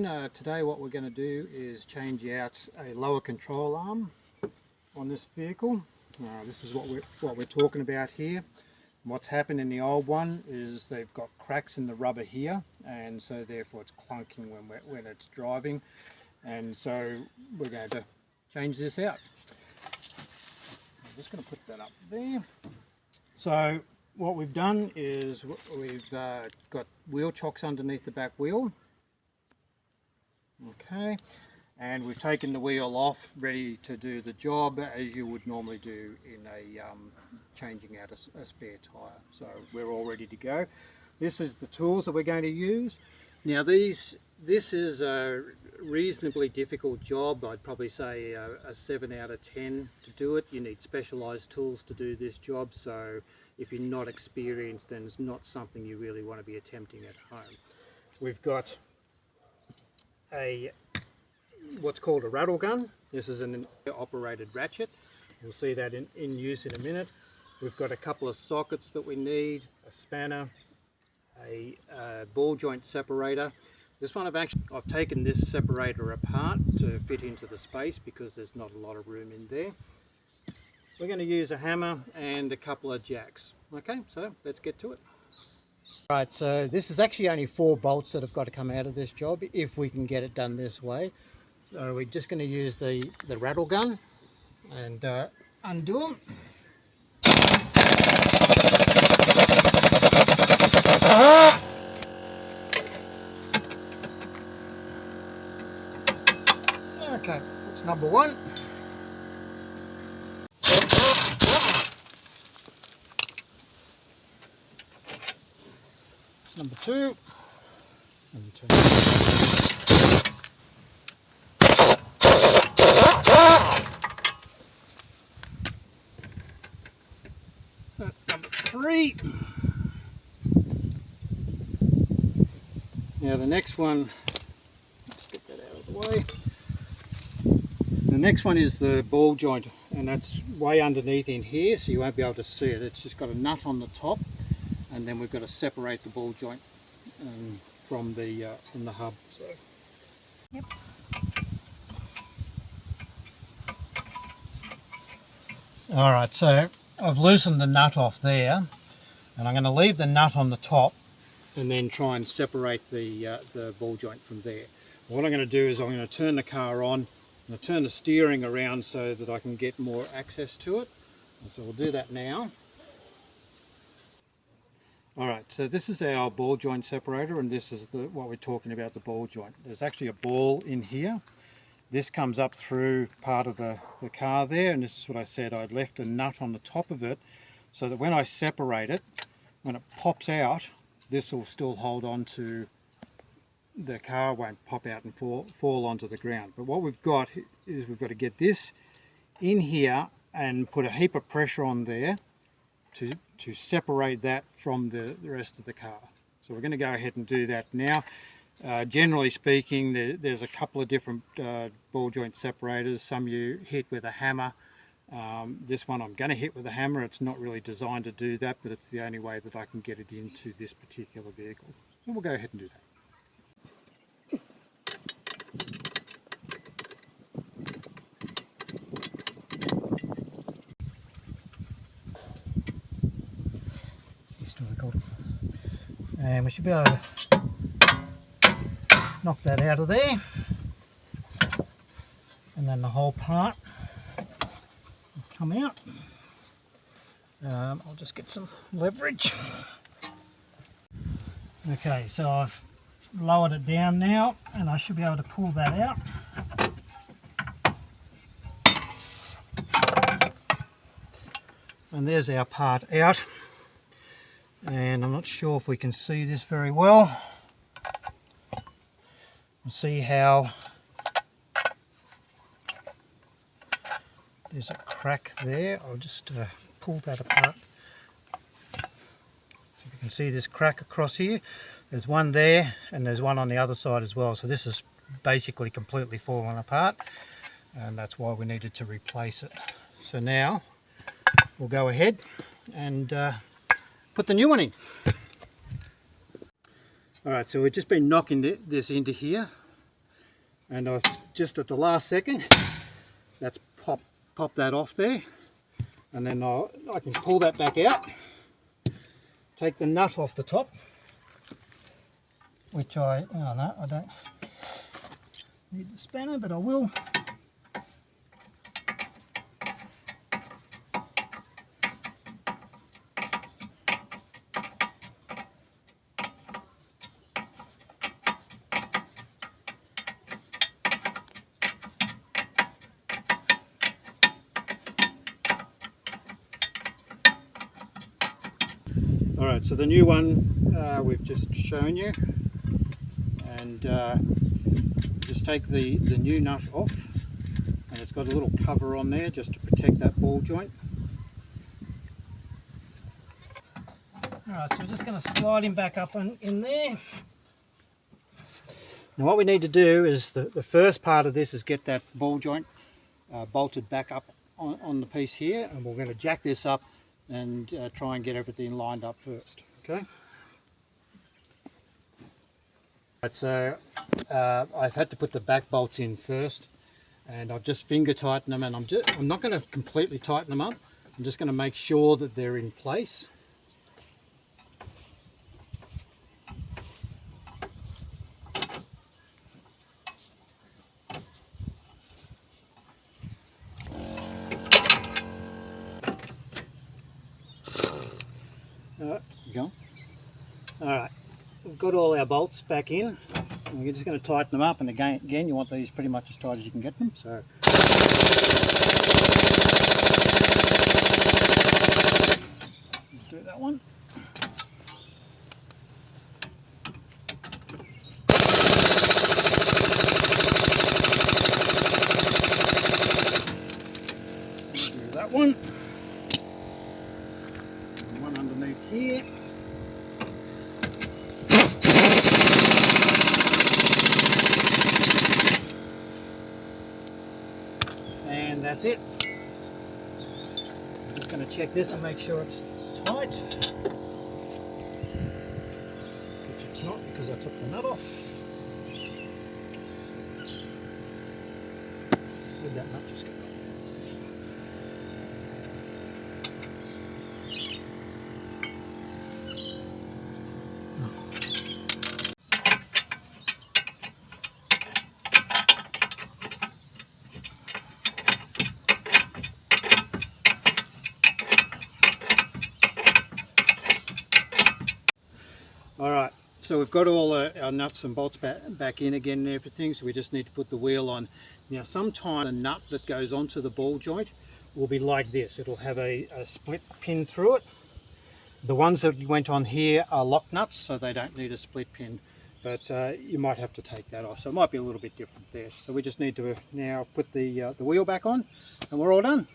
afternoon. Today what we're going to do is change out a lower control arm on this vehicle. This is what we're talking about here. What's happened in the old one is they've got cracks in the rubber here, and so therefore it's clunking when it's driving, and so we're going to change this out. I'm just going to put that up there. So what we've done is we've got wheel chocks underneath the back wheel. Okay, and we've taken the wheel off, ready to do the job as you would normally do in a changing out a spare tyre. So we're all ready to go. This is the tools that we're going to use. Now this is a reasonably difficult job. I'd probably say a 7 out of 10 to do it. You need specialised tools to do this job, so if you're not experienced, then it's not something you really want to be attempting at home. We've got what's called a rattle gun. This is an operated ratchet. We'll see that in use in a minute. We've got a couple of sockets that we need, a spanner, a ball joint separator. This one I've taken this separator apart to fit into the space because there's not a lot of room in there. We're going to use a hammer and a couple of jacks. Okay, so let's get to it. Right, so this is actually only 4 bolts that have got to come out of this job if we can get it done this way. So we're just going to use the rattle gun and undo them. Okay, that's number 1. Number 2. Number 2. That's number 3. Now the next one, let's get that out of the way. The next one is the ball joint, and that's way underneath in here, so you won't be able to see it. It's just got a nut on the top, and then we've got to separate the ball joint from the hub. So. Yep. All right, so I've loosened the nut off there, and I'm going to leave the nut on the top, and then try and separate the ball joint from there. What I'm going to do is I'm going to turn the car on, and I'll turn the steering around so that I can get more access to it. And so we'll do that now. Alright, so this is our ball joint separator, and this is what we're talking about, the ball joint. There's actually a ball in here. This comes up through part of the car there, and this is what I said, I'd left a nut on the top of it so that when I separate it, when it pops out, this will still hold on to the car, won't pop out and fall onto the ground. But what we've got is we've got to get this in here and put a heap of pressure on there to separate that from the rest of the car. So we're going to go ahead and do that now. Generally speaking, there's a couple of different ball joint separators. Some you hit with a hammer. This one I'm going to hit with a hammer. It's not really designed to do that, but it's the only way that I can get it into this particular vehicle. So we'll go ahead and do that. And we should be able to knock that out of there, and then the whole part will come out. I'll just get some leverage. Okay, so I've lowered it down now, and I should be able to pull that out. And there's our part out. And I'm not sure if we can see this very well. We'll see how there's a crack there. I'll just pull that apart. So you can see this crack across here. There's one there, and there's one on the other side as well. So this is basically completely fallen apart, and that's why we needed to replace it. So now we'll go ahead and put the new one in. Alright, so we've just been knocking this into here, and I've just at the last second, that's pop that off there, and then I can pull that back out, take the nut off the top, which oh no, I don't need the spanner, but I will. Alright, so the new one we've just shown you, and just take the new nut off, and it's got a little cover on there just to protect that ball joint. Alright, so we're just going to slide him back up in there. Now what we need to do is the first part of this is get that ball joint bolted back up on the piece here, and we're going to jack this up and try and get everything lined up first. Okay. Right, so I've had to put the back bolts in first, and I've just finger tightened them, and I'm not going to completely tighten them up. I'm just going to make sure that they're in place. Go. Alright, we've got all our bolts back in, and we're just going to tighten them up, and again you want these pretty much as tight as you can get them. So do that one. Do that one. And one underneath here. And that's it. I'm just going to check this and make sure it's tight, which it's not because I took the nut off. Where'd that nut just go? Let's see. Alright, so we've got all our nuts and bolts back in again and everything, so we just need to put the wheel on. Now sometimes the nut that goes onto the ball joint will be like this. It'll have a split pin through it. The ones that went on here are lock nuts, so they don't need a split pin, but you might have to take that off, so it might be a little bit different there. So we just need to now put the wheel back on, and we're all done.